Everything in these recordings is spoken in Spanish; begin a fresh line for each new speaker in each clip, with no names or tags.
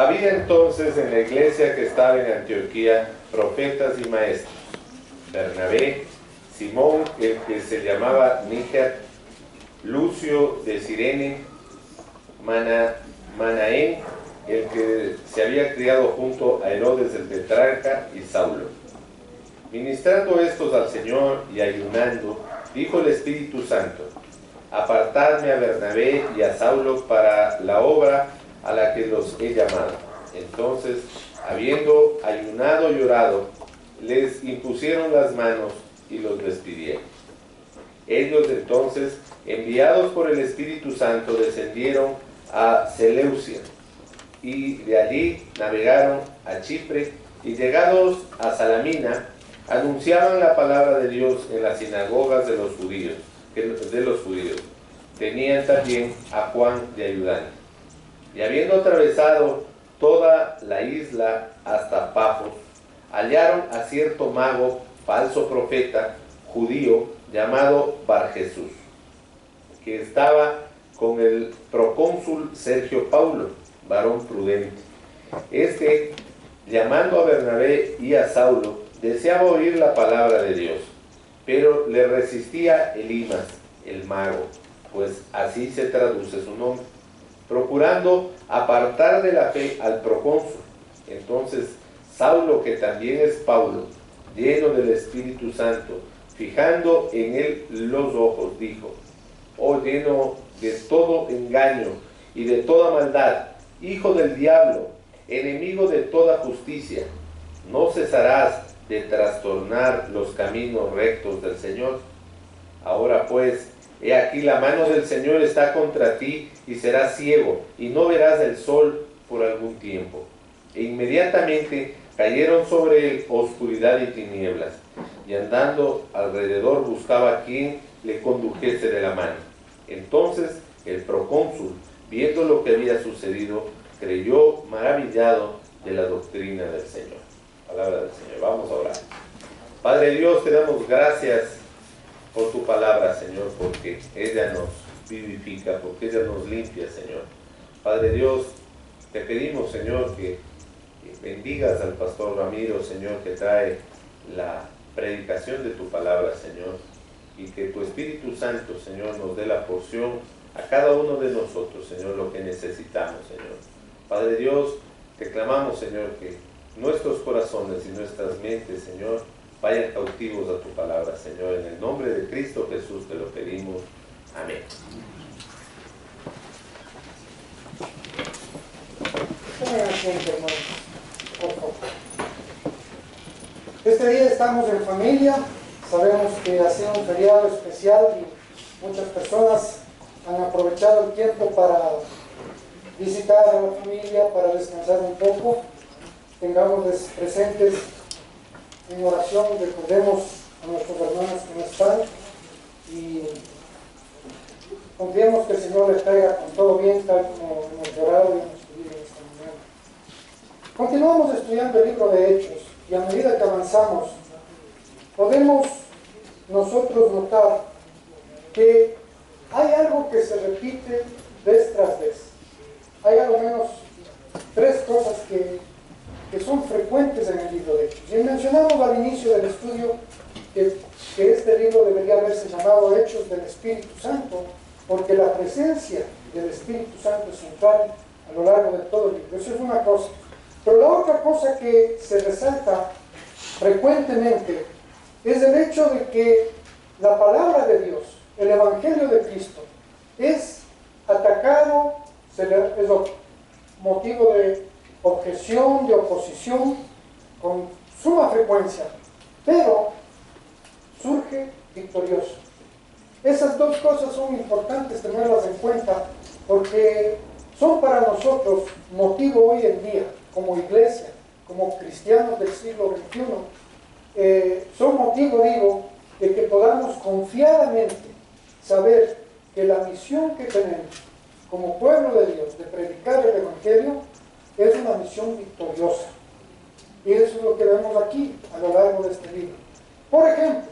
Había entonces en la iglesia que estaba en Antioquía profetas y maestros: Bernabé, Simón, el que se llamaba Níger, Lucio de Cirene, Manaén, el que se había criado junto a Herodes el tetrarca, y Saulo. Ministrando estos al Señor y ayunando, dijo el Espíritu Santo: apartadme a Bernabé y a Saulo para la obra a la que los he llamado. Entonces, habiendo ayunado y orado, les impusieron las manos y los despidieron. Ellos entonces, enviados por el Espíritu Santo, descendieron a Seleucia, y de allí navegaron a Chipre, y llegados a Salamina, anunciaban la palabra de Dios en las sinagogas de los judíos. Tenían también a Juan de ayudante. Y habiendo atravesado toda la isla hasta Pafos, hallaron a cierto mago, falso profeta, judío, llamado Barjesús, que estaba con el procónsul Sergio Paulo, varón prudente. Este, llamando a Bernabé y a Saulo, deseaba oír la palabra de Dios, pero le resistía Elimas, el mago, pues así se traduce su nombre, procurando apartar de la fe al procónsul. Entonces Saulo, que también es Paulo, lleno del Espíritu Santo, fijando en él los ojos, dijo: oh lleno de todo engaño y de toda maldad, hijo del diablo, enemigo de toda justicia, ¿no cesarás de trastornar los caminos rectos del Señor? Ahora pues, he aquí la mano del Señor está contra ti, y serás ciego, y no verás el sol por algún tiempo. E inmediatamente cayeron sobre él oscuridad y tinieblas, y andando alrededor buscaba a quien le condujese de la mano. Entonces el procónsul, viendo lo que había sucedido, creyó maravillado de la doctrina del Señor. Palabra del Señor. Vamos a orar. Padre Dios, te damos gracias por tu palabra, Señor, porque ella nos vivifica, porque ella nos limpia, Señor. Padre Dios, te pedimos, Señor, que bendigas al pastor Ramiro, Señor, que trae la predicación de tu palabra, Señor, y que tu Espíritu Santo, Señor, nos dé la porción a cada uno de nosotros, Señor, lo que necesitamos, Señor. Padre Dios, te clamamos, Señor, que nuestros corazones y nuestras mentes, Señor, vayan cautivos a tu palabra, Señor. En el nombre de Cristo Jesús te lo pedimos. Amén.
Este día estamos en familia. Sabemos que ha sido un feriado especial y muchas personas han aprovechado el tiempo para visitar a la familia, para descansar un poco. Tengamos presentes en oración, recordemos a nuestros hermanos que no están y confiemos que el Señor les traiga con todo bien, tal como hemos orado y hemos pedido esta mañana. Continuamos estudiando el libro de Hechos, y a medida que avanzamos podemos nosotros notar que hay algo que se repite vez tras vez. Hay al menos tres cosas que son frecuentes en el libro de Hechos. Y mencionamos al inicio del estudio que este libro debería haberse llamado Hechos del Espíritu Santo, porque la presencia del Espíritu Santo es central a lo largo de todo el libro. Eso es una cosa. Pero la otra cosa que se resalta frecuentemente es el hecho de que la palabra de Dios, el Evangelio de Cristo, es atacado, es motivo de objeción, de oposición, con suma frecuencia, pero surge victorioso. Esas dos cosas son importantes tenerlas en cuenta, porque son para nosotros motivo hoy en día, como iglesia, como cristianos del siglo XXI, son motivo, digo, de que podamos confiadamente saber que la misión que tenemos como pueblo de Dios de predicar el Evangelio es una misión victoriosa. Y eso es lo que vemos aquí a lo largo de este libro. Por ejemplo,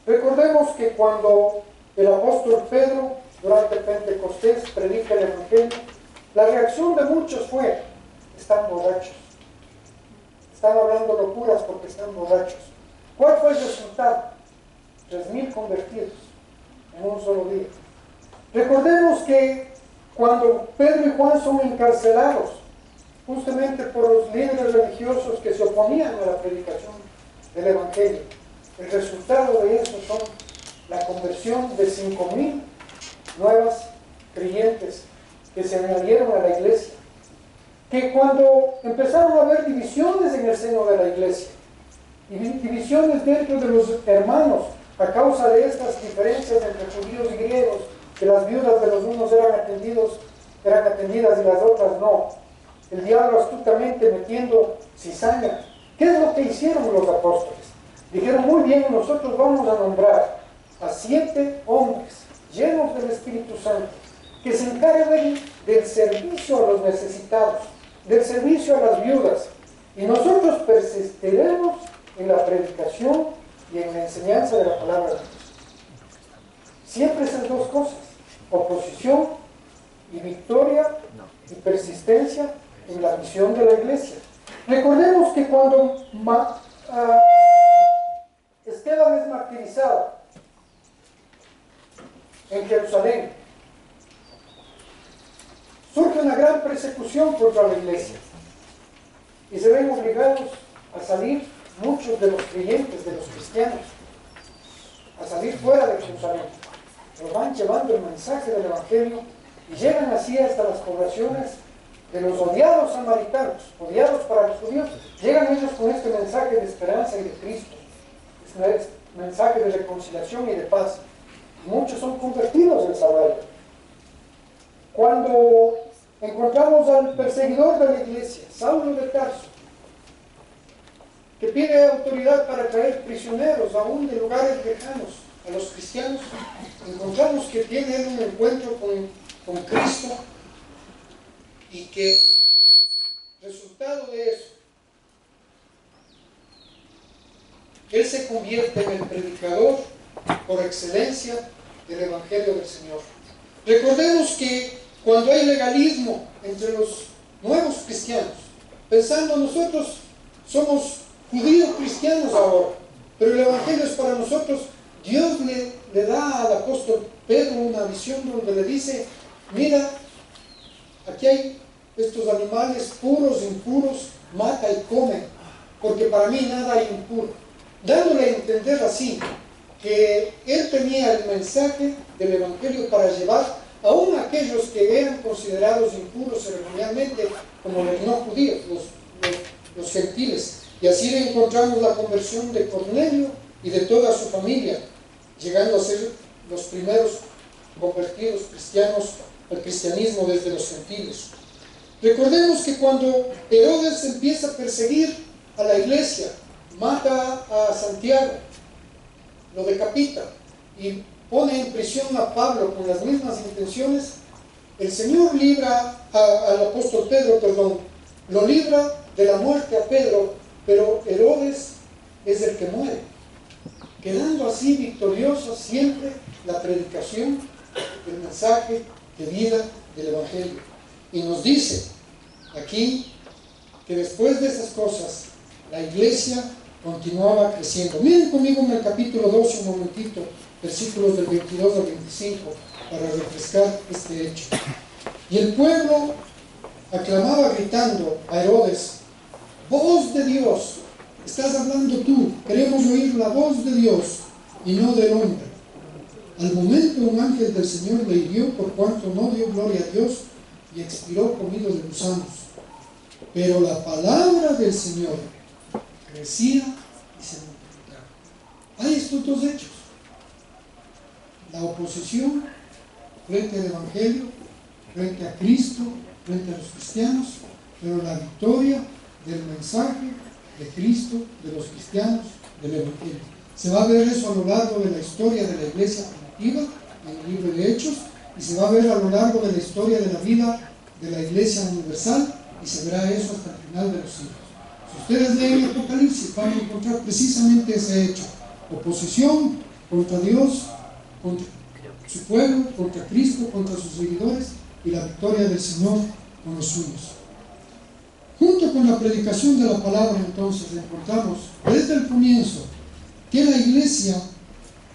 recordemos que cuando el apóstol Pedro durante Pentecostés predica el Evangelio, la reacción de muchos fue: están borrachos. Están hablando locuras porque están borrachos. ¿Cuál fue el resultado? 3,000 convertidos en un solo día. Recordemos que cuando Pedro y Juan son encarcelados, justamente por los líderes religiosos que se oponían a la predicación del Evangelio, el resultado de eso son la conversión de 5,000 nuevas creyentes que se añadieron a la iglesia. Que cuando empezaron a haber divisiones en el seno de la iglesia, y divisiones dentro de los hermanos, a causa de estas diferencias entre judíos y griegos, que las viudas de los unos eran atendidas y las otras no. El diablo astutamente metiendo cizaña. ¿Qué es lo que hicieron los apóstoles? Dijeron, muy bien, nosotros vamos a nombrar a 7 hombres llenos del Espíritu Santo que se encarguen del servicio a los necesitados, del servicio a las viudas, y nosotros persistiremos en la predicación y en la enseñanza de la palabra de Dios. Siempre esas dos cosas, oposición y victoria y persistencia en la misión de la iglesia. Recordemos que cuando Esteban es martirizado en Jerusalén, surge una gran persecución contra la iglesia y se ven obligados a salir muchos de los creyentes, de los cristianos, a salir fuera de Jerusalén. Los van llevando el mensaje del Evangelio y llegan así hasta las poblaciones de los odiados samaritanos, odiados para los judíos. Llegan ellos con este mensaje de esperanza y de Cristo, este mensaje de reconciliación y de paz. Muchos son convertidos en Samaria. Cuando encontramos al perseguidor de la iglesia, Saulo de Tarso, que pide autoridad para traer prisioneros aún de lugares lejanos a los cristianos, encontramos que tiene él un encuentro con Cristo y que resultado de eso, él se convierte en el predicador por excelencia del Evangelio del Señor. Recordemos que cuando hay legalismo entre los nuevos cristianos, pensando nosotros somos judíos cristianos ahora, pero el Evangelio es para nosotros, Dios le da al apóstol Pedro una visión donde le dice, mira, aquí hay estos animales puros, impuros, mata y come, porque para mí nada hay impuro. Dándole a entender así, que él tenía el mensaje del Evangelio para llevar aún a aquellos que eran considerados impuros ceremonialmente, como los no judíos, los gentiles. Y así le encontramos la conversión de Cornelio y de toda su familia, llegando a ser los primeros convertidos cristianos al cristianismo desde los gentiles. Recordemos que cuando Herodes empieza a perseguir a la iglesia, mata a Santiago, lo decapita y pone en prisión a Pablo con las mismas intenciones, el Señor libra al apóstol Pedro, lo libra de la muerte a Pedro, pero Herodes es el que muere, quedando así victoriosa siempre la predicación del mensaje de vida del Evangelio. Y nos dice aquí que después de esas cosas la iglesia continuaba creciendo. Miren conmigo en el capítulo 12 un momentito, versículos del 22 al 25, para refrescar este hecho. Y el pueblo aclamaba gritando a Herodes, voz de Dios, estás hablando tú, queremos oír la voz de Dios y no del hombre. Al momento un ángel del Señor le hirió por cuanto no dio gloria a Dios y expiró comido de gusanos. Pero la palabra del Señor crecía y se multiplicaba. Hay estos dos hechos: la oposición frente al Evangelio, frente a Cristo, frente a los cristianos, pero la victoria del mensaje de Cristo, de los cristianos, del Evangelio. Se va a ver eso a lo largo de la historia de la iglesia primitiva, en el libro de Hechos, y se va a ver a lo largo de la historia de la vida de la iglesia universal, y se verá eso hasta el final de los siglos. Si ustedes leen el Apocalipsis, van a encontrar precisamente ese hecho: oposición contra Dios, contra su pueblo, contra Cristo, contra sus seguidores, y la victoria del Señor con los suyos. Junto con la predicación de la palabra, entonces, encontramos desde el comienzo que la iglesia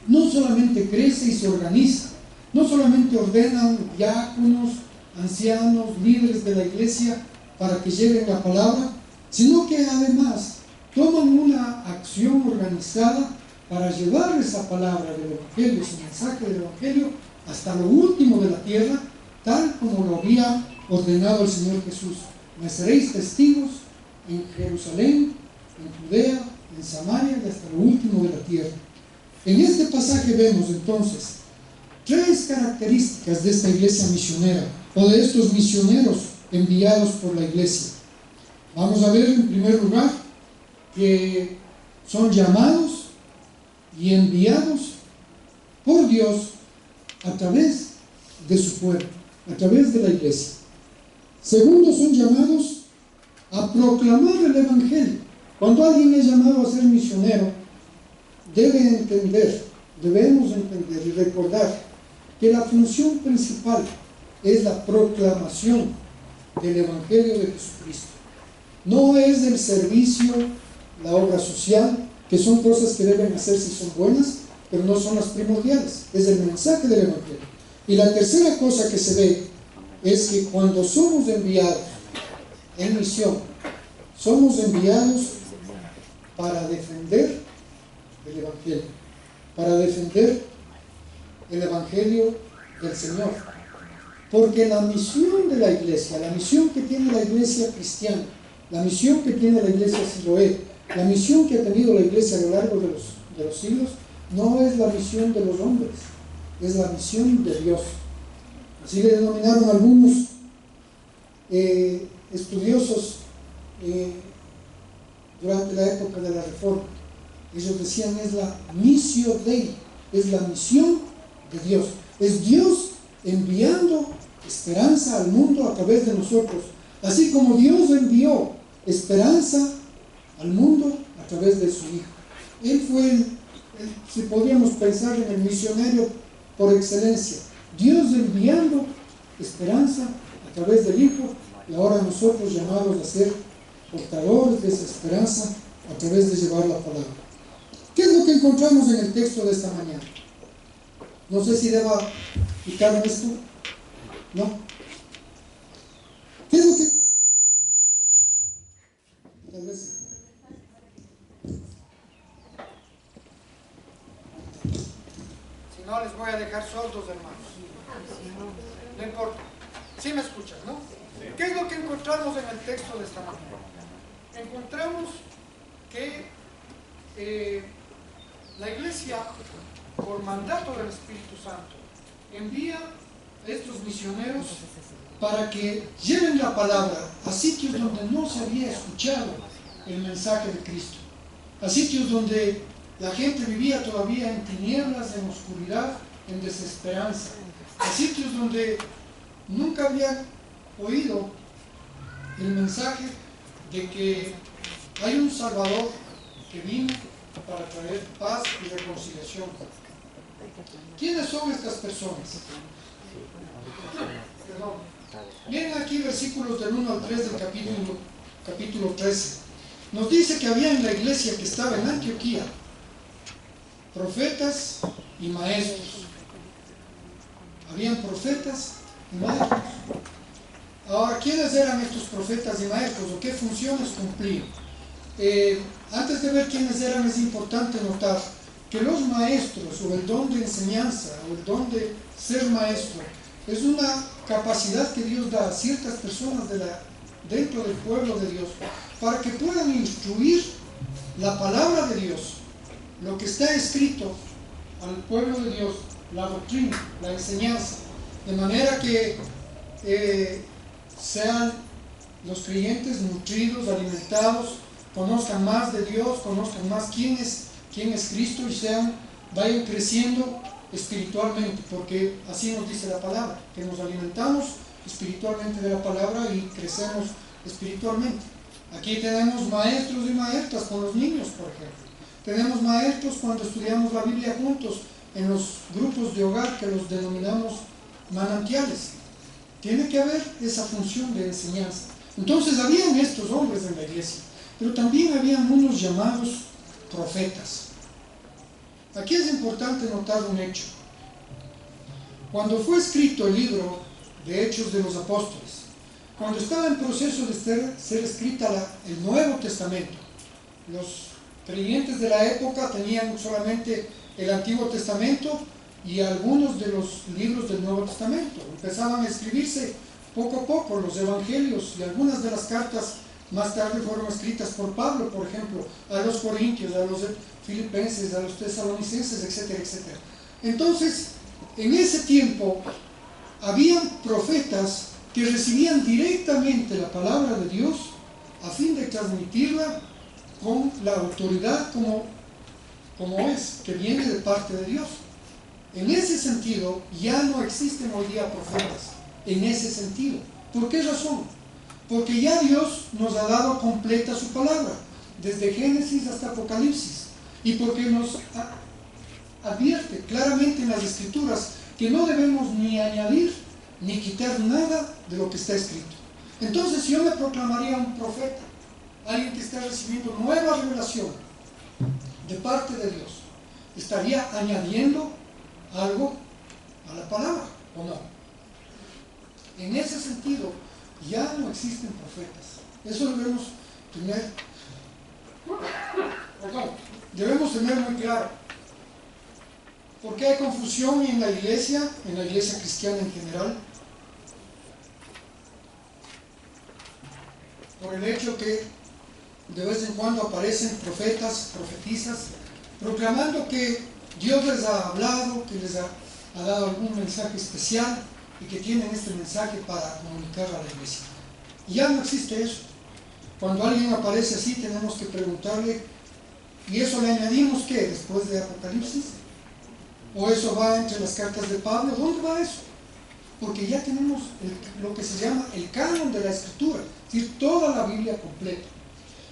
no solamente crece y se organiza, no solamente ordenan diáconos, ancianos, líderes de la iglesia para que lleven la palabra, sino que además toman una acción organizada para llevar esa palabra del Evangelio, ese mensaje del Evangelio, hasta lo último de la tierra, tal como lo había ordenado el Señor Jesús. Me seréis testigos en Jerusalén, en Judea, en Samaria y hasta lo último de la tierra. En este pasaje vemos entonces tres características de esta iglesia misionera o de estos misioneros enviados por la iglesia. Vamos a ver en primer lugar que son llamados y enviados por Dios a través de su pueblo, a través de la iglesia. Segundo, son llamados a proclamar el Evangelio. Cuando alguien es llamado a ser misionero, debemos entender y recordar que la función principal es la proclamación del Evangelio de Jesucristo. No es el servicio, la obra social, que son cosas que deben hacerse y son buenas, pero no son las primordiales. Es el mensaje del Evangelio. Y la tercera cosa que se ve es que cuando somos enviados en misión, somos enviados para defender el Evangelio, para defender el Evangelio del Señor. Porque la misión de la iglesia, la misión que tiene la iglesia cristiana, la misión que tiene la iglesia Siloé, la misión que ha tenido la iglesia a lo largo de los siglos, no es la misión de los hombres, es la misión de Dios. Así le denominaron algunos estudiosos durante la época de la Reforma. Ellos decían, es la missio Dei, es la misión de Dios. Es Dios enviando esperanza al mundo a través de nosotros. Así como Dios envió esperanza al mundo a través de su Hijo. Él fue si podríamos pensar en el misionero por excelencia. Dios enviando esperanza a través del Hijo, y ahora nosotros llamados a ser portadores de esa esperanza a través de llevar la palabra. ¿Qué es lo que encontramos en el texto de esta mañana? No sé si deba quitarme esto. ¿No? ¿Qué es lo que...? Tal vez... Si no, les voy a dejar sordos, hermanos. No importa. Sí me escuchas, ¿no? ¿Qué es lo que encontramos en el texto de esta mañana? Encontramos que la iglesia, por mandato del Espíritu Santo, envía a estos misioneros para que lleven la palabra a sitios donde no se había escuchado el mensaje de Cristo, a sitios donde la gente vivía todavía en tinieblas, en oscuridad, en desesperanza, a sitios donde nunca había oído el mensaje de que hay un Salvador que vino para traer paz y reconciliación. ¿Quiénes son estas personas? Perdón. Miren aquí versículos del 1 al 3 del capítulo 13. Nos dice que había en la iglesia que estaba en Antioquía profetas y maestros. Habían profetas y maestros. Ahora, ¿quiénes eran estos profetas y maestros o qué funciones cumplían? Antes de ver quiénes eran, es importante notar que los maestros o el don de enseñanza o el don de ser maestro es una capacidad que Dios da a ciertas personas dentro del pueblo de Dios para que puedan instruir la palabra de Dios, lo que está escrito al pueblo de Dios, la doctrina, la enseñanza, de manera que sean los creyentes nutridos, alimentados, conozcan más de Dios, conozcan más quién es Cristo y vayan creciendo espiritualmente, porque así nos dice la palabra, que nos alimentamos espiritualmente de la palabra y crecemos espiritualmente. Aquí tenemos maestros y maestras con los niños, por ejemplo. Tenemos maestros cuando estudiamos la Biblia juntos en los grupos de hogar que los denominamos manantiales. Tiene que haber esa función de enseñanza. Entonces habían estos hombres en la iglesia, pero también habían unos llamados profetas. Aquí es importante notar un hecho. Cuando fue escrito el libro de Hechos de los Apóstoles, cuando estaba en proceso de ser escrita el Nuevo Testamento, los creyentes de la época tenían solamente el Antiguo Testamento y algunos de los libros del Nuevo Testamento. Empezaban a escribirse poco a poco los evangelios, y algunas de las cartas más tarde fueron escritas por Pablo, por ejemplo, a los corintios, a los filipenses, a los tesalonicenses, etcétera, etcétera. Entonces, en ese tiempo, habían profetas que recibían directamente la palabra de Dios a fin de transmitirla con la autoridad como es, que viene de parte de Dios. En ese sentido, ya no existen hoy día profetas, en ese sentido. ¿Por qué razón? Porque ya Dios nos ha dado completa su palabra, desde Génesis hasta Apocalipsis, y porque nos advierte claramente en las Escrituras que no debemos ni añadir ni quitar nada de lo que está escrito. Entonces yo me proclamaría un profeta, alguien que está recibiendo nueva revelación de parte de Dios. ¿Estaría añadiendo algo a la palabra o no? En ese sentido, ya no existen profetas. Eso debemos tener muy claro. Porque hay confusión en la iglesia cristiana en general, por el hecho que de vez en cuando aparecen profetas, profetisas, proclamando que Dios les ha hablado, que les ha dado algún mensaje especial y que tienen este mensaje para comunicar a la iglesia. Y ya no existe eso. Cuando alguien aparece así, tenemos que preguntarle, ¿y eso le añadimos qué? ¿Después de Apocalipsis? ¿O eso va entre las cartas de Pablo? ¿Dónde va eso? Porque ya tenemos lo que se llama el canon de la Escritura, es decir, toda la Biblia completa.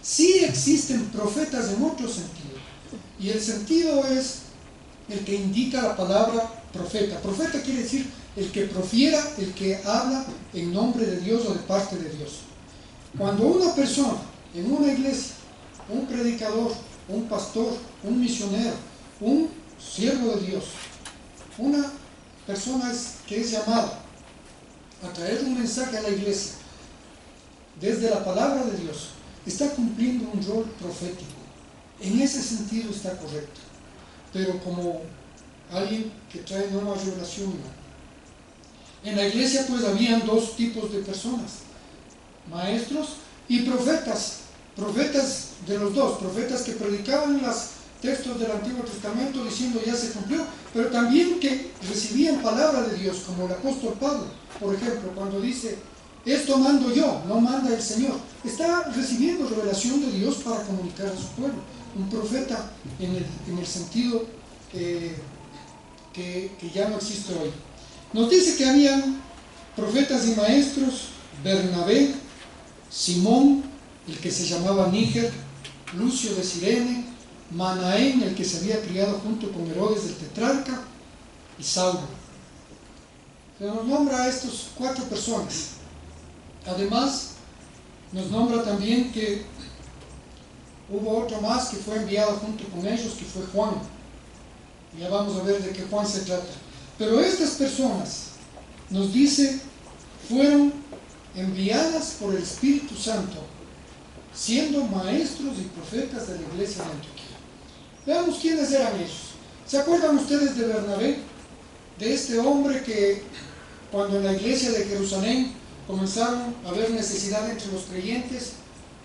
Sí existen profetas en otro sentido, y el sentido es el que indica la palabra profeta. Profeta quiere decir el que profiera, el que habla en nombre de Dios o de parte de Dios. Cuando una persona en una iglesia, un predicador, un pastor, un misionero, un siervo de Dios, una persona que es llamada a traer un mensaje a la iglesia desde la palabra de Dios, está cumpliendo un rol profético. En ese sentido está correcto. Pero como alguien que trae nueva revelación, no. En la iglesia pues habían dos tipos de personas, maestros y profetas. Profetas de los dos, profetas que predicaban los textos del Antiguo Testamento diciendo ya se cumplió, pero también que recibían palabra de Dios, como el apóstol Pablo, por ejemplo, cuando dice, esto mando yo, no manda el Señor. Está recibiendo revelación de Dios para comunicar a su pueblo. Un profeta en el sentido que ya no existe hoy. Nos dice que habían profetas y maestros: Bernabé, Simón, el que se llamaba Níger, Lucio de Cirene, Manaén, el que se había criado junto con Herodes el tetrarca, y Saulo. Se nos nombra a estos 4 personas. Además, nos nombra también que hubo otro más que fue enviado junto con ellos, que fue Juan. Ya vamos a ver de qué Juan se trata. Pero estas personas, nos dice, fueron enviadas por el Espíritu Santo, siendo maestros y profetas de la iglesia de Antioquía. Veamos quiénes eran ellos. ¿Se acuerdan ustedes de Bernabé? De este hombre que cuando en la iglesia de Jerusalén comenzaron a haber necesidad entre los creyentes,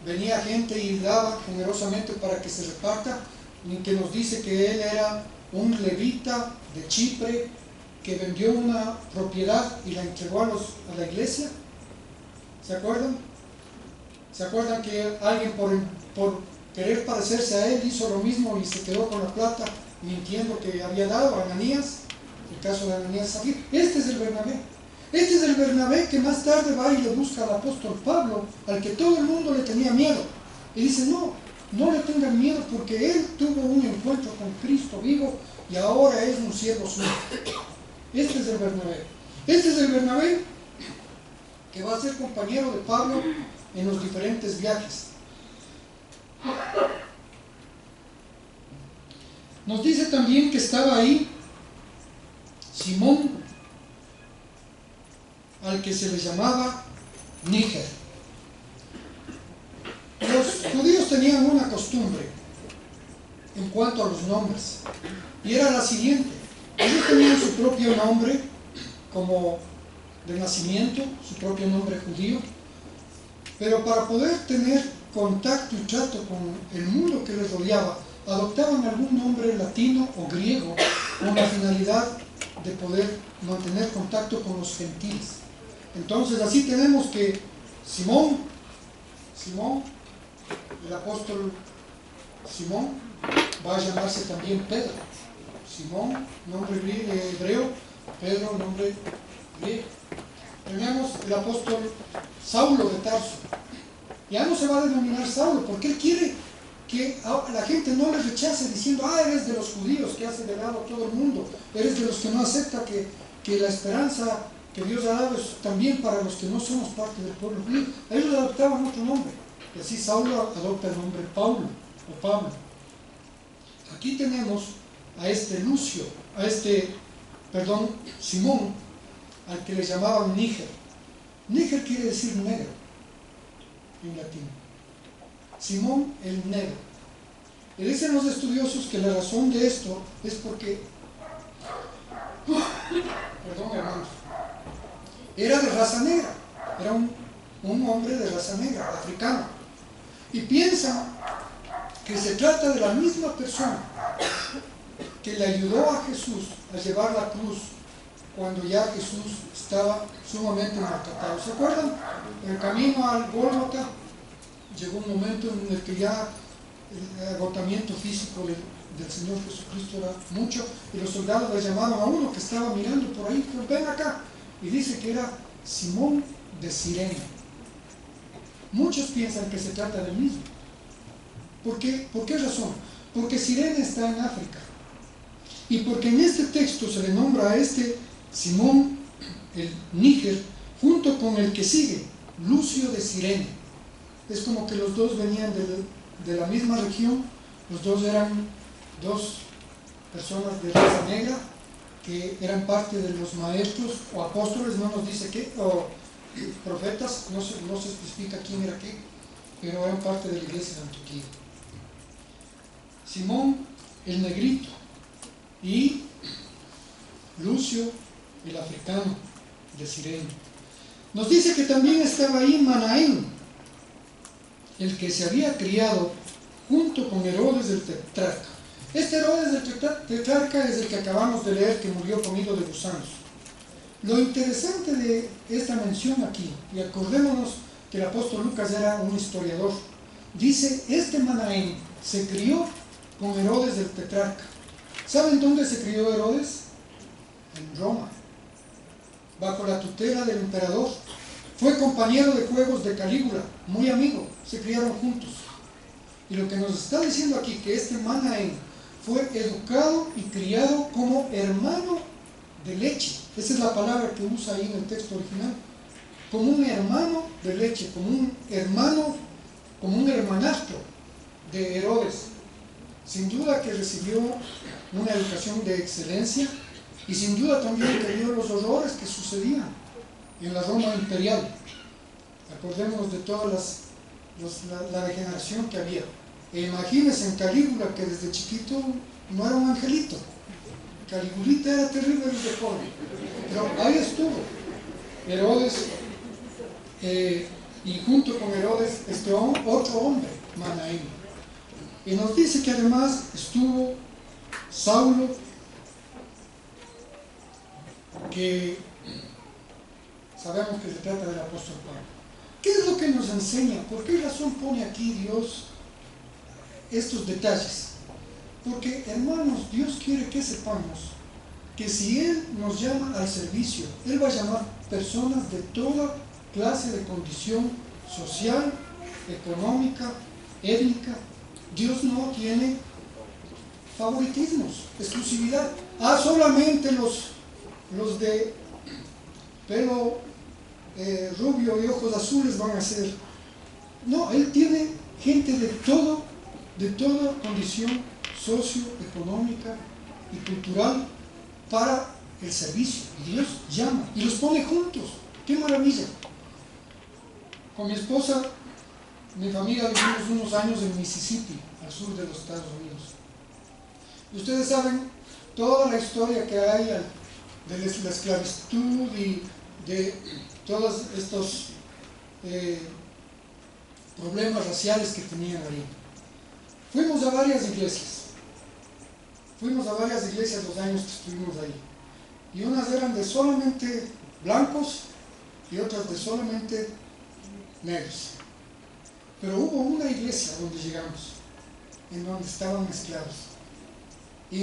venía gente y daba generosamente para que se reparta, y que nos dice que él era un levita de Chipre que vendió una propiedad y la entregó a la iglesia. ¿Se acuerdan? ¿Se acuerdan que alguien por querer parecerse a él hizo lo mismo y se quedó con la plata mintiendo que había dado a Ananías? El caso de Ananías Zafir. Este es el Bernabé. Este es el Bernabé que más tarde va y le busca al apóstol Pablo, al que todo el mundo le tenía miedo. Y dice, no le tengan miedo, porque él tuvo un encuentro con Cristo vivo y ahora es un siervo suyo. Este es el Bernabé. Este es el Bernabé que va a ser compañero de Pablo en los diferentes viajes. Nos dice también que estaba ahí Simón, al que se le llamaba Níger. Los judíos tenían una costumbre en cuanto a los nombres, y era la siguiente: ellos tenían su propio nombre como de nacimiento, su propio nombre judío, pero para poder tener contacto y trato con el mundo que les rodeaba, adoptaban algún nombre latino o griego con la finalidad de poder mantener contacto con los gentiles. Entonces así tenemos que Simón, el apóstol Simón, va a llamarse también Pedro. Simón, nombre hebreo; Pedro, nombre griego. Tenemos el apóstol Saulo de Tarso. Ya no se va a denominar Saulo, porque él quiere que la gente no le rechace diciendo: eres de los judíos que hace de lado a todo el mundo, eres de los que no acepta que la esperanza que Dios ha dado es también para los que no somos parte del pueblo judío. Ellos adoptaban otro nombre, y así Saulo adopta el nombre Pablo o Pablo. Aquí tenemos a Simón, al que le llamaban Níger. Níger quiere decir negro en latín. Simón el negro. Y dicen los estudiosos que la razón de esto es porque, hermanos, era de raza negra, era un hombre de raza negra, africano. Y piensan que se trata de la misma persona que le ayudó a Jesús a llevar la cruz cuando ya Jesús estaba sumamente maltratado. ¿Se acuerdan? En el camino al Gólgota llegó un momento en el que ya el agotamiento físico del Señor Jesucristo era mucho, y los soldados le llamaron a uno que estaba mirando por ahí: ven acá. Y dice que era Simón de Cirene. Muchos piensan que se trata del mismo. ¿Por qué razón? Porque Cirene está en África, y porque en este texto se le nombra a este Simón el Níger junto con el que sigue, Lucio de Cirene. Es como que los dos venían de la misma región, los dos eran dos personas de raza negra que eran parte de los maestros o apóstoles, no nos dice qué, o profetas, no se especifica quién era qué, pero eran parte de la iglesia de Antioquía. Simón el negrito y Lucio el africano de Cirene. Nos dice que también estaba ahí Manaén, el que se había criado junto con Herodes el tetrarca. Este Herodes del tetrarca es el que acabamos de leer, que murió comido de gusanos. Lo interesante de esta mención aquí, y acordémonos que el apóstol Lucas era un historiador, dice: este Manaén se crió con Herodes del tetrarca. ¿Saben dónde se crió Herodes? En Roma, bajo la tutela del emperador. Fue compañero de juegos de Calígula, muy amigo, se criaron juntos. Y lo que nos está diciendo aquí, que este Manaén fue educado y criado como hermano de leche. Esa es la palabra que usa ahí en el texto original. Como un hermano de leche, como un hermanastro de Herodes. Sin duda que recibió una educación de excelencia, y sin duda también que vio los horrores que sucedían en la Roma imperial. Acordémonos de toda la degeneración que había. E imagínense en Calígula, que desde chiquito no era un angelito. Caligulita era terrible desde joven, pero ahí estuvo Herodes, y junto con Herodes otro hombre, Manaén. Y nos dice que además estuvo Saulo, que sabemos que se trata del apóstol Pablo. ¿Qué es lo que nos enseña? ¿Por qué razón pone aquí Dios estos detalles? Porque, hermanos, Dios quiere que sepamos que si Él nos llama al servicio, Él va a llamar personas de toda clase de condición social, económica, étnica. Dios no tiene favoritismos, exclusividad. Solamente los de pelo rubio y ojos azules van a ser No, Él tiene gente de toda condición socioeconómica y cultural para el servicio. Y Dios llama y los pone juntos. ¡Qué maravilla! Con mi esposa, mi familia vivimos unos años en Mississippi, al sur de los Estados Unidos. Y ustedes saben toda la historia que hay de la esclavitud y de todos estos problemas raciales que tenían ahí. Fuimos a varias iglesias los años que estuvimos ahí, y unas eran de solamente blancos y otras de solamente negros, pero hubo una iglesia donde llegamos, en donde estaban mezclados, y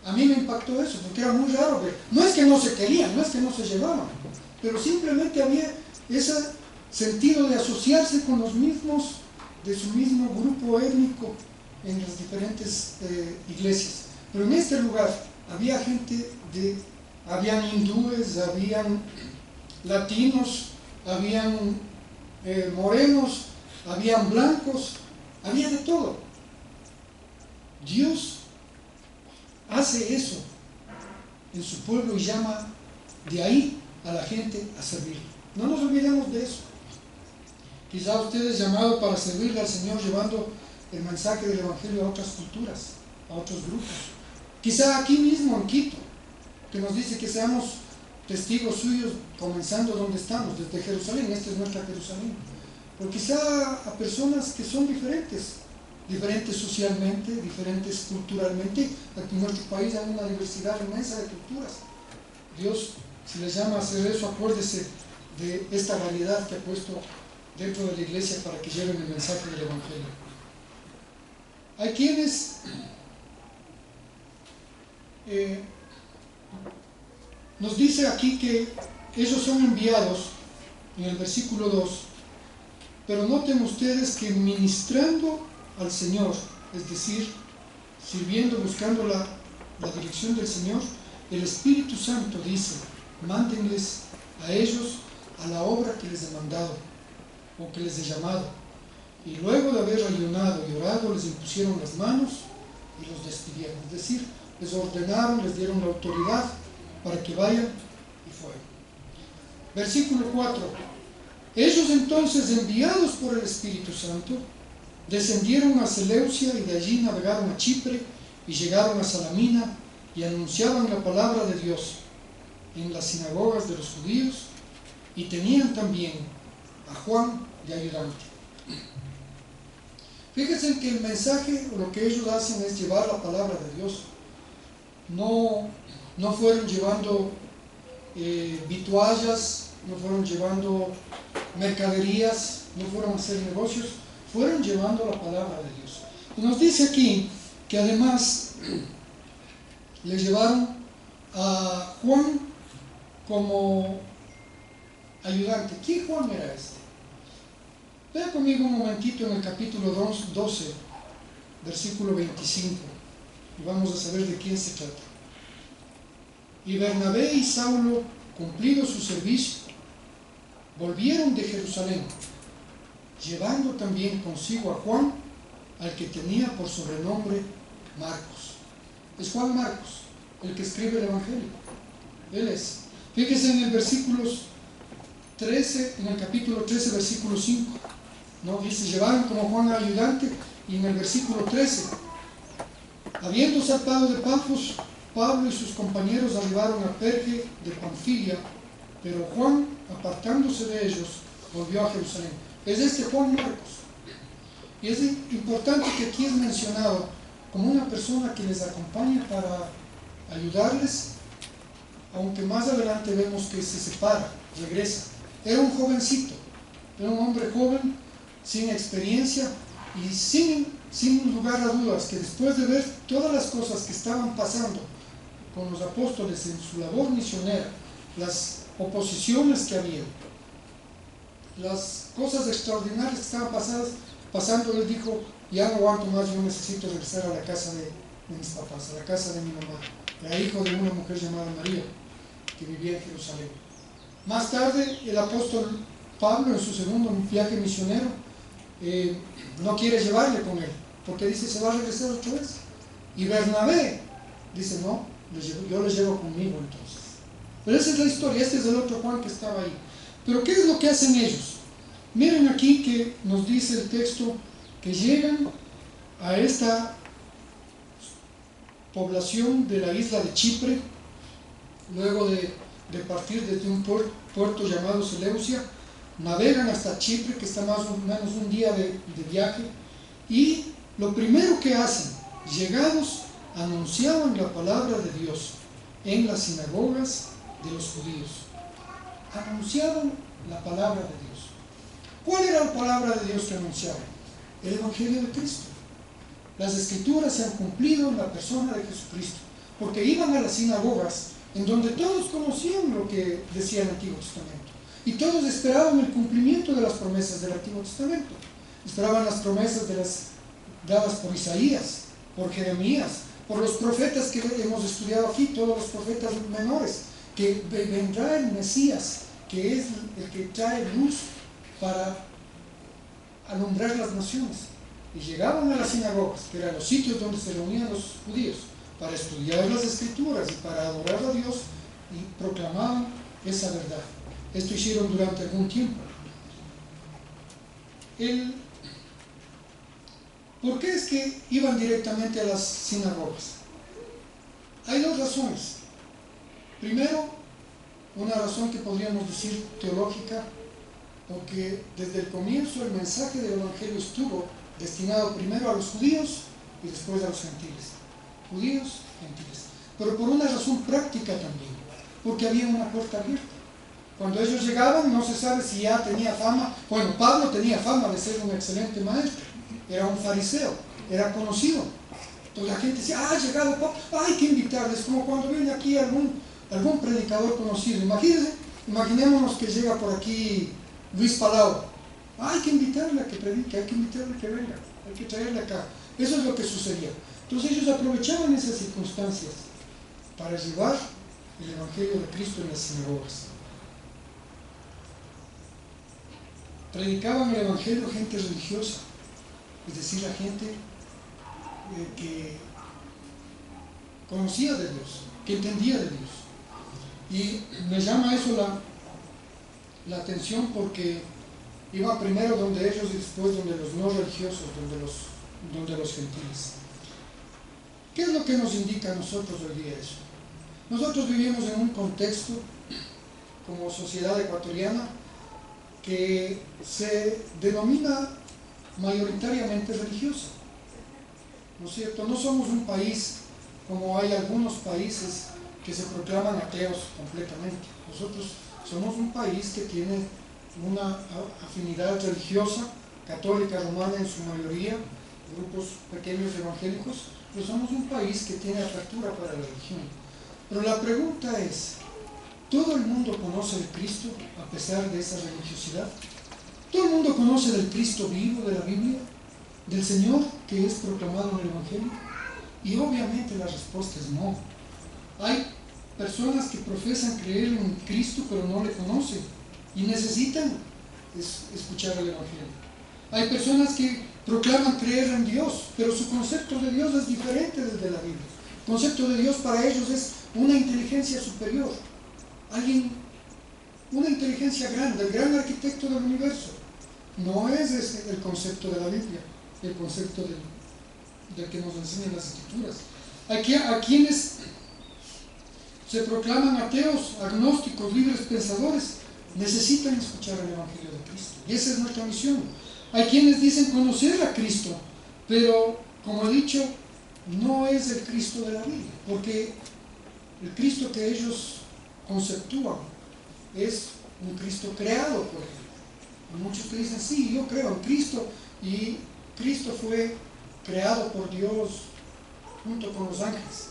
a mí me impactó eso, porque era muy raro ver. No es que no se querían, no es que no se llevaban, pero simplemente había ese sentido de asociarse con los mismos, de su mismo grupo étnico en las diferentes iglesias. Pero en este lugar había habían hindúes, habían latinos, habían morenos, habían blancos, había de todo. Dios hace eso en su pueblo y llama de ahí a la gente a servir. No nos olvidemos de eso. Quizá usted es llamado para servirle al Señor llevando el mensaje del Evangelio a otras culturas, a otros grupos. Quizá aquí mismo en Quito, que nos dice que seamos testigos suyos comenzando donde estamos, desde Jerusalén. Esta es nuestra Jerusalén. Pero quizá a personas que son diferentes socialmente, diferentes culturalmente. Aquí en nuestro país hay una diversidad inmensa de culturas. Dios, si les llama a hacer eso, acuérdese de esta realidad que ha puesto dentro de la iglesia para que lleven el mensaje del Evangelio. Hay quienes nos dice aquí que ellos son enviados en el versículo 2, pero noten ustedes que ministrando al Señor, es decir, sirviendo, buscando la dirección del Señor, el Espíritu Santo dice: mándenles a ellos a la obra que les he mandado o que les he llamado. Y luego de haber ayunado y orado, les impusieron las manos y los despidieron. Es decir, les ordenaron, les dieron la autoridad para que vayan y fueron. Versículo 4. Ellos entonces, enviados por el Espíritu Santo, descendieron a Seleucia y de allí navegaron a Chipre y llegaron a Salamina y anunciaban la palabra de Dios en las sinagogas de los judíos, y tenían también a Juan de ayudante. Fíjense que el mensaje, o lo que ellos hacen, es llevar la palabra de Dios. No fueron llevando vituallas, no fueron llevando mercaderías, no fueron a hacer negocios, fueron llevando la palabra de Dios. Y nos dice aquí que además le llevaron a Juan como ayudante. ¿Quién Juan era este? Vea conmigo un momentito en el capítulo 12, versículo 25, y vamos a saber de quién se trata. Y Bernabé y Saulo, cumplido su servicio, volvieron de Jerusalén, llevando también consigo a Juan, al que tenía por sobrenombre Marcos. Es Juan Marcos, el que escribe el Evangelio. Él es. Fíjese en el versículo 13, en el capítulo 13, versículo 5. ¿No? Dice: llevaron como Juan ayudante. Y en el versículo 13, habiendo zarpado de Pafos, Pablo y sus compañeros arribaron a Perge de Panfilia, pero Juan, apartándose de ellos, volvió a Jerusalén. Es este Juan Marcos. Y es importante que aquí es mencionado como una persona que les acompaña para ayudarles, aunque más adelante vemos que se separa, regresa. Era un jovencito, era un hombre joven, sin experiencia y sin lugar a dudas, que después de ver todas las cosas que estaban pasando con los apóstoles en su labor misionera, las oposiciones que había, las cosas extraordinarias que estaban pasando, él dijo: ya no aguanto más, yo necesito regresar a la casa de mis papás, a la casa de mi mamá. Era hijo de una mujer llamada María, que vivía en Jerusalén. Más tarde, el apóstol Pablo, en su segundo viaje misionero, no quiere llevarle con él, porque dice se va a regresar otra vez. Y Bernabé dice no, yo les llevo conmigo entonces. Pero esa es la historia, este es el otro Juan que estaba ahí. Pero ¿qué es lo que hacen ellos? Miren aquí que nos dice el texto que llegan a esta población de la isla de Chipre, luego de partir desde un puerto llamado Seleucia, navegan hasta Chipre, que está más o menos un día de viaje, y lo primero que hacen, llegados, anunciaban la palabra de Dios en las sinagogas de los judíos. Anunciaban la palabra de Dios. ¿Cuál era la palabra de Dios que anunciaban? El Evangelio de Cristo. Las Escrituras se han cumplido en la persona de Jesucristo, porque iban a las sinagogas en donde todos conocían lo que decía el Antiguo Testamento y todos esperaban el cumplimiento de las promesas del Antiguo Testamento. Esperaban las promesas dadas por Isaías, por Jeremías, por los profetas que hemos estudiado aquí, todos los profetas menores, que vendrá el Mesías, que es el que trae luz para alumbrar las naciones. Y llegaban a las sinagogas, que eran los sitios donde se reunían los judíos, para estudiar las Escrituras y para adorar a Dios, y proclamaban esa verdad. Esto hicieron durante algún tiempo. ¿Por qué es que iban directamente a las sinagogas? Hay dos razones. Primero, una razón que podríamos decir teológica, porque desde el comienzo el mensaje del Evangelio estuvo destinado primero a los judíos y después a los gentiles. Judíos, gentiles. Pero por una razón práctica también, porque había una puerta abierta. Cuando ellos llegaban no se sabe si ya tenía fama. Bueno, Pablo tenía fama de ser un excelente maestro, era un fariseo, era conocido. Entonces la gente decía, ha llegado Pablo, hay que invitarles, como cuando viene aquí algún predicador conocido. Imaginémonos que llega por aquí Luis Palau. Hay que invitarle a que predique, hay que invitarle a que venga, hay que traerle acá. Eso es lo que sucedía. Entonces ellos aprovechaban esas circunstancias para llevar el Evangelio de Cristo en las sinagogas. Predicaban el Evangelio a gente religiosa, es decir, a gente que conocía de Dios, que entendía de Dios. Y me llama eso la atención, porque iba primero donde ellos y después donde los no religiosos, donde los gentiles. ¿Qué es lo que nos indica a nosotros hoy día eso? Nosotros vivimos en un contexto como sociedad ecuatoriana que se denomina mayoritariamente religiosa, ¿no es cierto? No somos un país como hay algunos países que se proclaman ateos completamente. Nosotros somos un país que tiene una afinidad religiosa, católica, romana en su mayoría, grupos pequeños evangélicos, pero somos un país que tiene apertura para la religión. Pero la pregunta es, ¿todo el mundo conoce de Cristo a pesar de esa religiosidad? ¿Todo el mundo conoce del Cristo vivo de la Biblia? ¿Del Señor que es proclamado en el Evangelio? Y obviamente la respuesta es no. Hay personas que profesan creer en Cristo pero no le conocen y necesitan escuchar el Evangelio. Hay personas que proclaman creer en Dios, pero su concepto de Dios es diferente desde la Biblia. El concepto de Dios para ellos es una inteligencia superior, una inteligencia grande, el gran arquitecto del universo. No es el concepto de la Biblia, el concepto del que nos enseñan las Escrituras. A quienes se proclaman ateos, agnósticos, libres pensadores, necesitan escuchar el Evangelio de Cristo. Y esa es nuestra misión. Hay quienes dicen conocer a Cristo, pero, como he dicho, no es el Cristo de la Biblia, porque el Cristo que ellos conceptúan es un Cristo creado por ellos. Muchos que dicen, sí, yo creo en Cristo, y Cristo fue creado por Dios junto con los ángeles.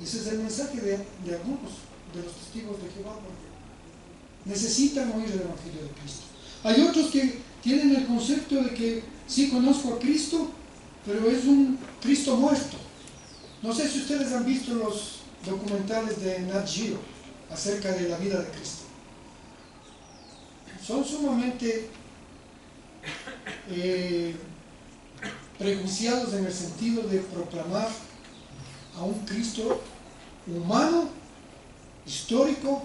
Ese es el mensaje de algunos de los testigos de Jehová, porque necesitan oír el Evangelio de Cristo. Hay otros que tienen el concepto de que sí conozco a Cristo, pero es un Cristo muerto. No sé si ustedes han visto los documentales de Nat Geo acerca de la vida de Cristo. Son sumamente prejuiciados en el sentido de proclamar a un Cristo humano, histórico,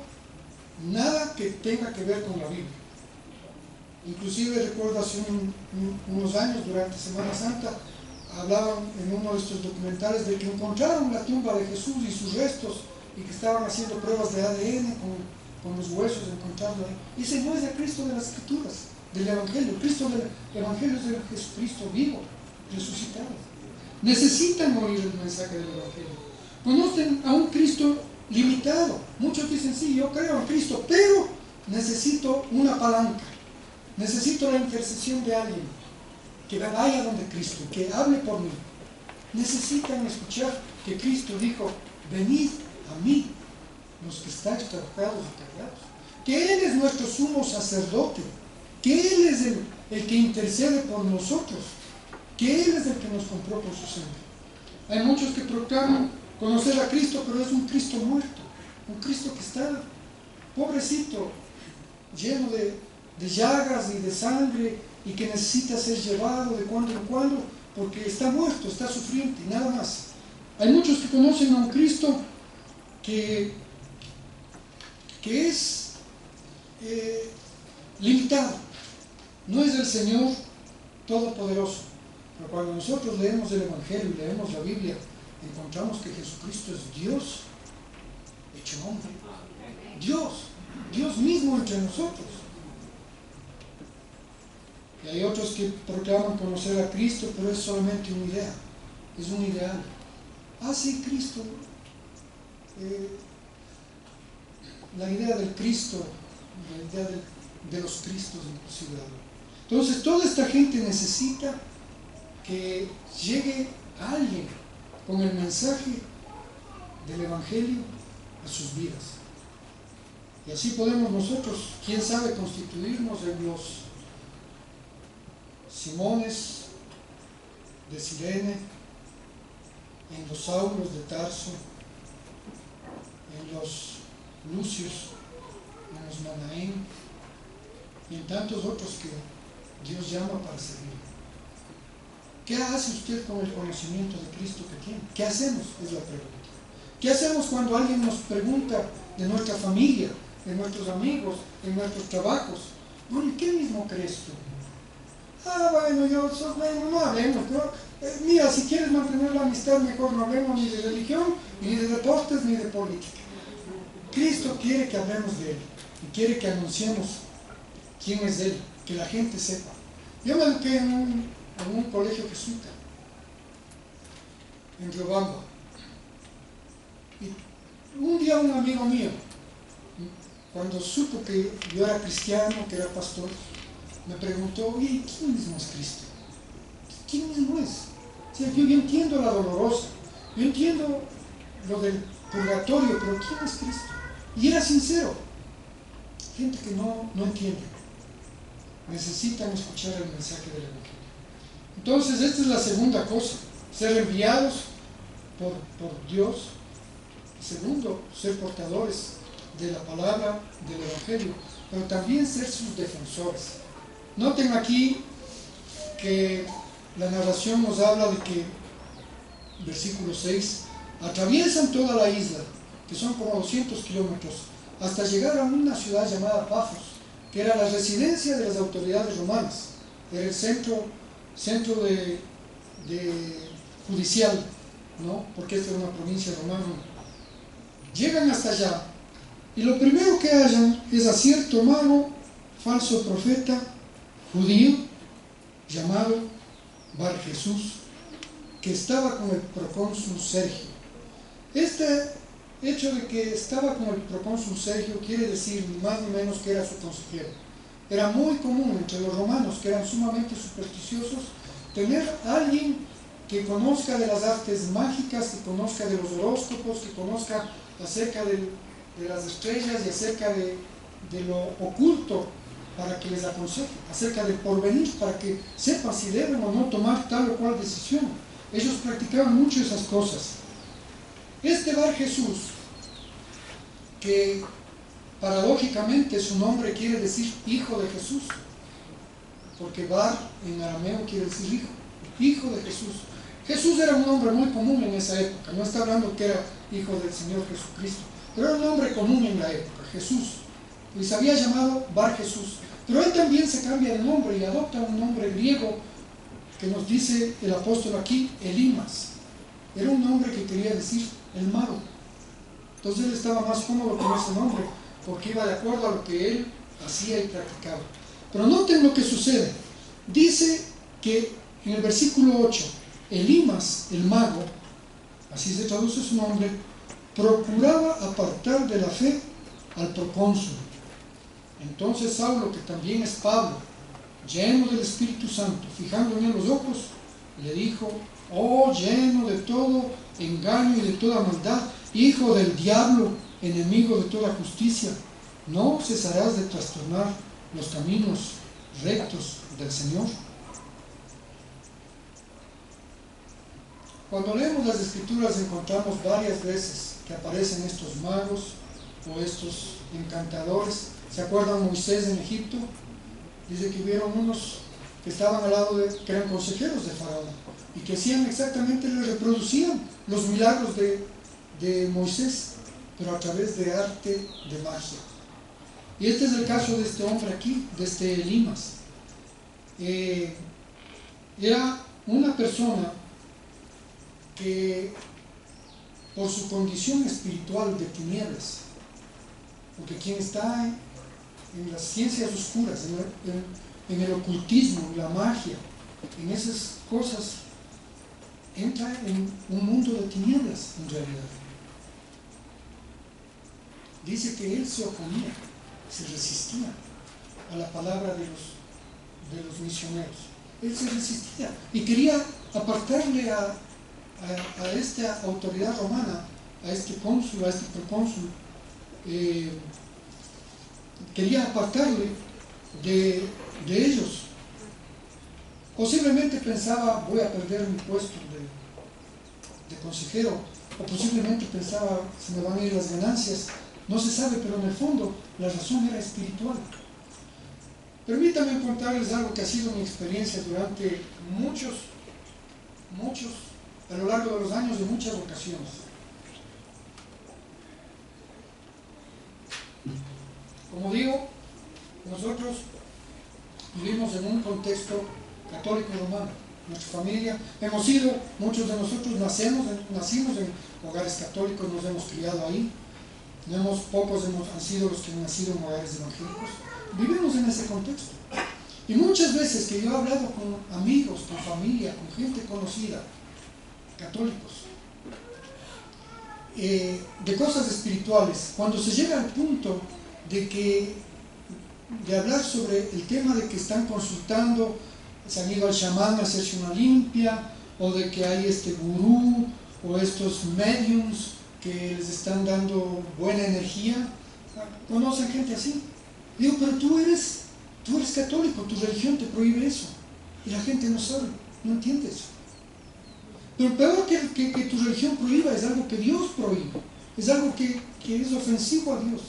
nada que tenga que ver con la Biblia. Inclusive recuerdo hace unos años, durante Semana Santa, hablaban en uno de estos documentales de que encontraron la tumba de Jesús y sus restos y que estaban haciendo pruebas de ADN con los huesos, encontrando ahí. Ese no es el Cristo de las Escrituras, del Evangelio. El Cristo del Evangelio es el Jesucristo vivo, resucitado. Necesitan oír el mensaje del Evangelio. Conocen a un Cristo limitado. Muchos dicen, sí, yo creo en Cristo, pero necesito una palanca. Necesito la intercesión de alguien que vaya donde Cristo, que hable por mí. Necesitan escuchar que Cristo dijo, venid a mí, los que estáis trabajados y cargados. Que Él es nuestro sumo sacerdote, que Él es el que intercede por nosotros, que Él es el que nos compró por su sangre. Hay muchos que proclaman conocer a Cristo, pero es un Cristo muerto, un Cristo que está pobrecito, lleno de llagas y de sangre, y que necesita ser llevado de cuando en cuando, porque está muerto, está sufriente y nada más. Hay muchos que conocen a un Cristo que es limitado, no es el Señor Todopoderoso. Pero cuando nosotros leemos el Evangelio y leemos la Biblia, encontramos que Jesucristo es Dios hecho hombre. Dios mismo entre nosotros. Y hay otros que proclaman conocer a Cristo, pero es solamente una idea, es un ideal. Ah, sí, Cristo. La idea del Cristo, la idea de los Cristos inclusive. Entonces, toda esta gente necesita que llegue alguien con el mensaje del Evangelio a sus vidas. Y así podemos nosotros, quién sabe, constituirnos en los Simones de Cirene, en los Saulos de Tarso, en los Lucios, en los Manaén y en tantos otros que Dios llama para servir. ¿Qué hace usted con el conocimiento de Cristo que tiene? ¿Qué hacemos? Es la pregunta. ¿Qué hacemos cuando alguien nos pregunta de nuestra familia, de nuestros amigos, de nuestros trabajos? Bueno, ¿qué mismo crees tú? Ah, bueno, no hablemos, ¿no? Mira, si quieres mantener la amistad, mejor no hablemos ni de religión, ni de deportes, ni de política. Cristo quiere que hablemos de Él y quiere que anunciemos quién es Él, que la gente sepa. Yo me eduqué en un colegio jesuita, en Riobamba. Y un día un amigo mío, cuando supo que yo era cristiano, que era pastor, me preguntó, oye, ¿quién mismo es Cristo? ¿Quién mismo es? O sea, yo entiendo la dolorosa, yo entiendo lo del purgatorio, pero ¿quién es Cristo? Y era sincero. Gente que no entiende. Necesitan escuchar el mensaje del Evangelio. Entonces, esta es la segunda cosa, ser enviados por Dios. Segundo, ser portadores de la palabra del Evangelio, pero también ser sus defensores. Noten aquí que la narración nos habla de que, versículo 6, atraviesan toda la isla, que son como 200 kilómetros, hasta llegar a una ciudad llamada Pafos, que era la residencia de las autoridades romanas, era el centro judicial, ¿no? Porque esta era una provincia romana. Llegan hasta allá, y lo primero que hallan es a cierto mago, falso profeta, judío, llamado Bar Jesús, que estaba con el procónsul Sergio. Este hecho de que estaba con el procónsul Sergio quiere decir ni más ni menos que era su consejero. Era muy común entre los romanos, que eran sumamente supersticiosos, tener a alguien que conozca de las artes mágicas, que conozca de los horóscopos, que conozca acerca de las estrellas y acerca de lo oculto, para que les aconseje, acerca del porvenir, para que sepan si deben o no tomar tal o cual decisión. Ellos practicaban mucho esas cosas. Este Bar Jesús, que paradójicamente su nombre quiere decir hijo de Jesús, porque Bar en arameo quiere decir hijo, hijo de Jesús. Jesús era un nombre muy común en esa época, no está hablando que era hijo del Señor Jesucristo, pero era un nombre común en la época, Jesús. Y se había llamado Bar Jesús. Pero él también se cambia de nombre y adopta un nombre griego que nos dice el apóstol aquí, Elimas. Era un nombre que quería decir el mago. Entonces él estaba más cómodo con ese nombre, porque iba de acuerdo a lo que él hacía y practicaba. Pero noten lo que sucede. Dice que en el versículo 8, Elimas, el mago, así se traduce su nombre, procuraba apartar de la fe al procónsul. Entonces Saulo, que también es Pablo, lleno del Espíritu Santo, fijando en él los ojos, le dijo: oh, lleno de todo engaño y de toda maldad, hijo del diablo, enemigo de toda justicia, ¿no cesarás de trastornar los caminos rectos del Señor? Cuando leemos las Escrituras encontramos varias veces que aparecen estos magos o estos encantadores. ¿Se acuerdan Moisés en Egipto? Dice que hubieron unos que estaban al lado que eran consejeros de Faraón y que hacían exactamente, le reproducían los milagros de Moisés, pero a través de arte de magia. Y este es el caso de este hombre aquí, de este Elimas. Era una persona que por su condición espiritual de tinieblas, porque quien está en las ciencias oscuras, en el ocultismo, en la magia, en esas cosas, entra en un mundo de tinieblas en realidad. Dice que él se oponía, se resistía a la palabra de los misioneros. Él se resistía y quería apartarle a esta autoridad romana, a este cónsul, a este procónsul, quería apartarle de ellos. Posiblemente pensaba: voy a perder mi puesto de consejero, o posiblemente pensaba: se me van a ir las ganancias. No se sabe, pero en el fondo la razón era espiritual. Permítanme contarles algo que ha sido mi experiencia durante muchos, a lo largo de los años, en muchas ocasiones. Como digo, nosotros vivimos en un contexto católico romano. Nuestra familia, muchos de nosotros nacimos en hogares católicos, nos hemos criado ahí. Pocos han sido los que han nacido en hogares evangélicos. Vivimos en ese contexto. Y muchas veces que yo he hablado con amigos, con familia, con gente conocida, católicos, de cosas espirituales, cuando se llega al punto de hablar sobre el tema de que están consultando, se han ido al chamán a hacerse una limpia, o de que hay este gurú o estos mediums que les están dando buena energía. ¿Conocen gente así? Digo: pero tú eres católico, tu religión te prohíbe eso. Y la gente no sabe, no entiende eso. Pero peor que tu religión prohíba es algo que Dios prohíbe, es algo que es ofensivo a Dios.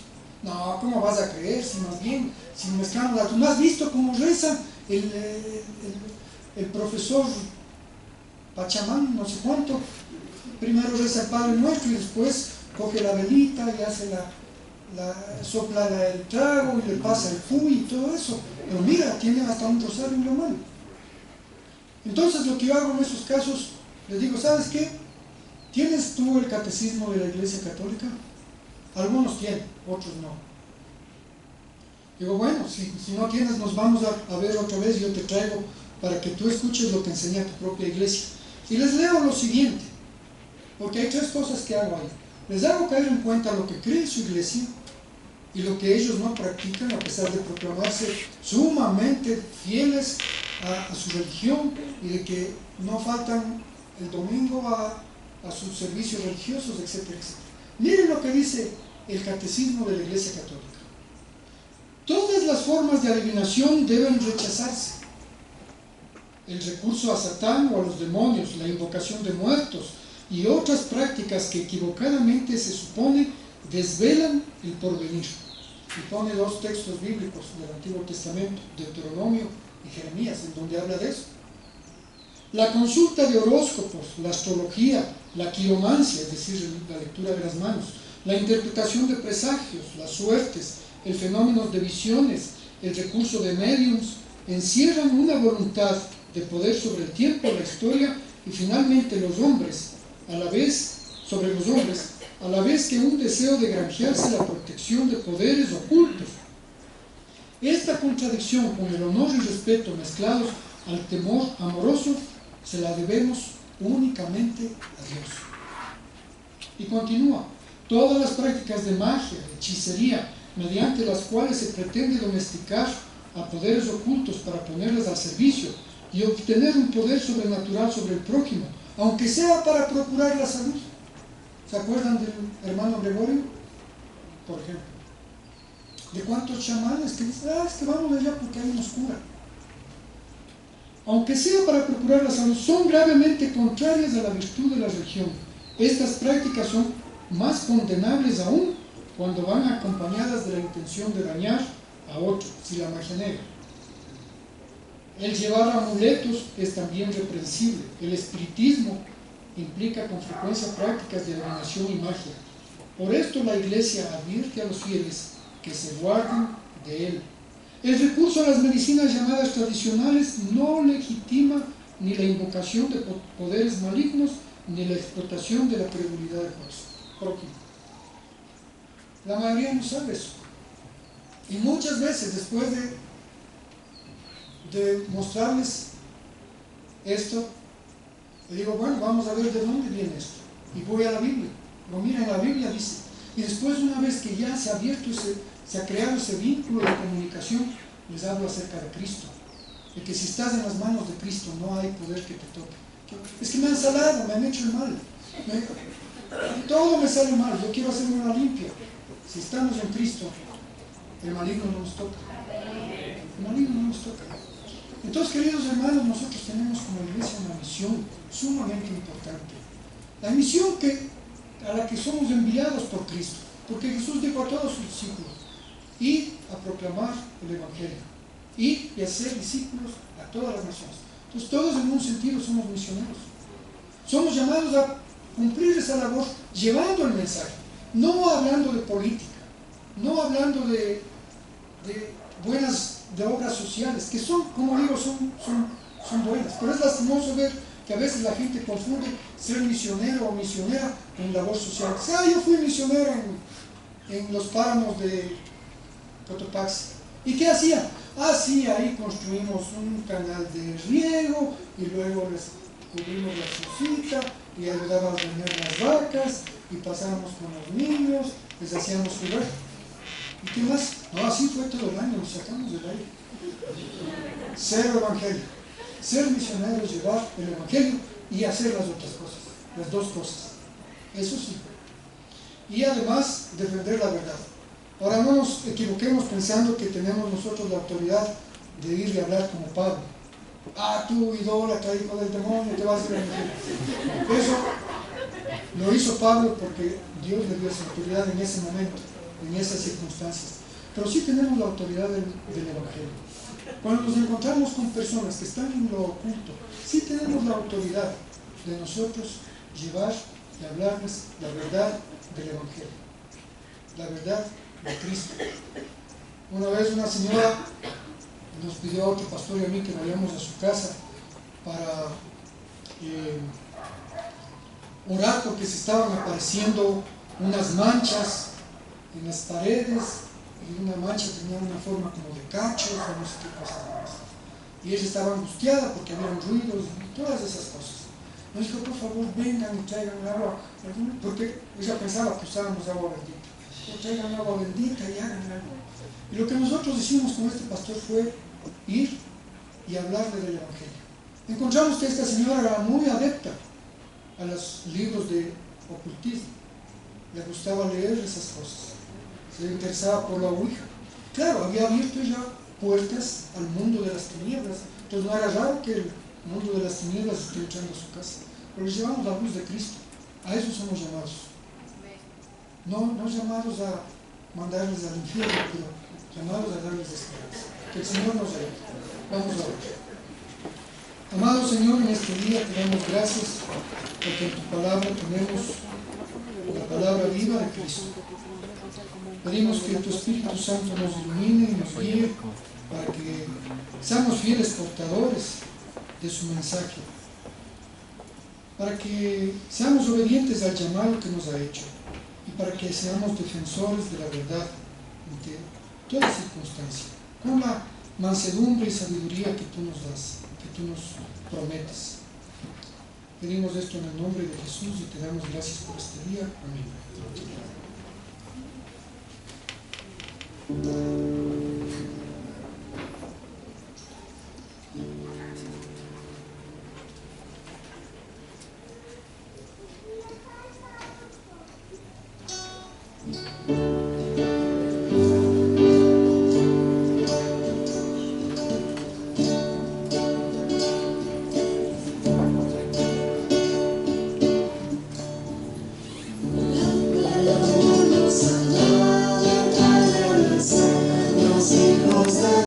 No, ¿cómo vas a creer si más bien, si me escándalo? ¿Tú no has visto cómo reza el profesor Pachamán, no sé cuánto? Primero reza el Padre Nuestro y después coge la velita y hace sopla el trago y le pasa el fuy y todo eso. Pero mira, tiene hasta un rosario en la mano. Entonces lo que yo hago en esos casos, les digo: ¿sabes qué? ¿Tienes tú el catecismo de la Iglesia Católica? Algunos tienen, otros no. Digo: bueno, si no tienes, nos vamos a ver otra vez y yo te traigo para que tú escuches lo que enseña tu propia iglesia. Y les leo lo siguiente, porque hay tres cosas que hago ahí. Les hago caer en cuenta lo que cree su iglesia y lo que ellos no practican, a pesar de proclamarse sumamente fieles a su religión y de que no faltan el domingo a sus servicios religiosos, etcétera, etcétera. Miren lo que dice el Catecismo de la Iglesia Católica. Todas las formas de adivinación deben rechazarse. El recurso a Satán o a los demonios, la invocación de muertos y otras prácticas que equivocadamente se supone desvelan el porvenir. Y pone dos textos bíblicos del Antiguo Testamento, Deuteronomio y Jeremías, en donde habla de eso. La consulta de horóscopos, la astrología, la quiromancia, es decir, la lectura de las manos, la interpretación de presagios, las suertes, el fenómeno de visiones, el recurso de mediums, encierran una voluntad de poder sobre el tiempo, la historia y finalmente los hombres, a la vez, sobre los hombres, a la vez que un deseo de granjearse la protección de poderes ocultos. Esta contradicción con el honor y respeto mezclados al temor amoroso se la debemos únicamente a Dios. Y continúa, todas las prácticas de magia, de hechicería, mediante las cuales se pretende domesticar a poderes ocultos para ponerles al servicio y obtener un poder sobrenatural sobre el prójimo, aunque sea para procurar la salud. ¿Se acuerdan del hermano Gregorio? Por ejemplo. ¿De cuántos chamanes que dicen, es que vamos allá porque ahí nos cura? Aunque sea para procurar la salud, son gravemente contrarias a la virtud de la religión. Estas prácticas son más condenables aún cuando van acompañadas de la intención de dañar a otro, si la magia negra. El llevar amuletos es también reprensible. El espiritismo implica con frecuencia prácticas de adivinación y magia. Por esto la Iglesia advierte a los fieles que se guarden de él. El recurso a las medicinas llamadas tradicionales no legitima ni la invocación de poderes malignos ni la explotación de la credulidad del prójimo. La mayoría no sabe eso. Y muchas veces después de mostrarles esto, le digo, bueno, vamos a ver de dónde viene esto. Y voy a la Biblia. Pero mira, en la Biblia dice, y después una vez que ya se ha abierto se ha creado ese vínculo de comunicación, les hablo acerca de Cristo. De que si estás en las manos de Cristo no hay poder que te toque. Es que me han salado, me han hecho el mal. Todo me sale mal, yo quiero hacerme una limpia. Si estamos en Cristo, el maligno no nos toca. El maligno no nos toca. Entonces, queridos hermanos, nosotros tenemos como iglesia una misión sumamente importante. La misión a la que somos enviados por Cristo. Porque Jesús dijo a todos sus discípulos, id a proclamar el Evangelio, id y hacer discípulos a todas las naciones. Entonces todos en un sentido somos misioneros. Somos llamados a cumplir esa labor llevando el mensaje, no hablando de política, no hablando de obras sociales, que son, como digo, son buenas. Pero es lastimoso ver que a veces la gente confunde ser misionero o misionera con labor social. Yo fui misionero en los páramos de Cotopaxi. ¿Y qué hacía? Sí, ahí construimos un canal de riego y luego les cubrimos la chocita y ayudábamos a vender las vacas y pasábamos con los niños, les hacíamos jugar. ¿Y qué más? Así fue todo el año, nos sacamos del aire. Ser evangelio, ser misionero es llevar el evangelio y hacer las otras cosas, las dos cosas. Eso sí. Y además defender la verdad. Ahora no nos equivoquemos pensando que tenemos nosotros la autoridad de ir y hablar como Pablo. Tú idólatra, hijo del demonio, te vas a ir a meter. Eso lo hizo Pablo porque Dios le dio esa autoridad en ese momento, en esas circunstancias. Pero sí tenemos la autoridad del Evangelio. Cuando nos encontramos con personas que están en lo oculto, sí tenemos la autoridad de nosotros llevar y hablarles la verdad del Evangelio, la verdad de Cristo. Una vez una señora nos pidió a otro pastor y a mí que vayamos a su casa para orar porque se estaban apareciendo unas manchas en las paredes y una mancha tenía una forma como de cachos o no sé qué cosa más. Y ella estaba angustiada porque había ruidos y todas esas cosas. Nos dijo, por favor, vengan y traigan agua, porque ella pensaba que usábamos agua bendita. Traigan agua bendita y hagan algo. Y lo que nosotros hicimos con este pastor fue ir y hablarle del Evangelio. Encontramos que esta señora era muy adepta a los libros de ocultismo. Le gustaba leer esas cosas. Se interesaba por la Ouija. Claro, había abierto ya puertas al mundo de las tinieblas. Entonces no era raro que el mundo de las tinieblas esté entrando a su casa. Pero les llevamos la luz de Cristo. A eso somos llamados. No llamados a mandarles al infierno, pero llamados a darles esperanza. Que el Señor nos ayude. Vamos a orar. Amado Señor, en este día te damos gracias porque en tu palabra tenemos la palabra viva de Cristo. Pedimos que tu Espíritu Santo nos ilumine y nos guíe para que seamos fieles portadores de su mensaje, para que seamos obedientes al llamado que nos ha hecho y para que seamos defensores de la verdad ante toda circunstancia, con la mansedumbre y sabiduría que tú nos das, que tú nos prometes. Pedimos esto en el nombre de Jesús y te damos gracias por este día. Amén.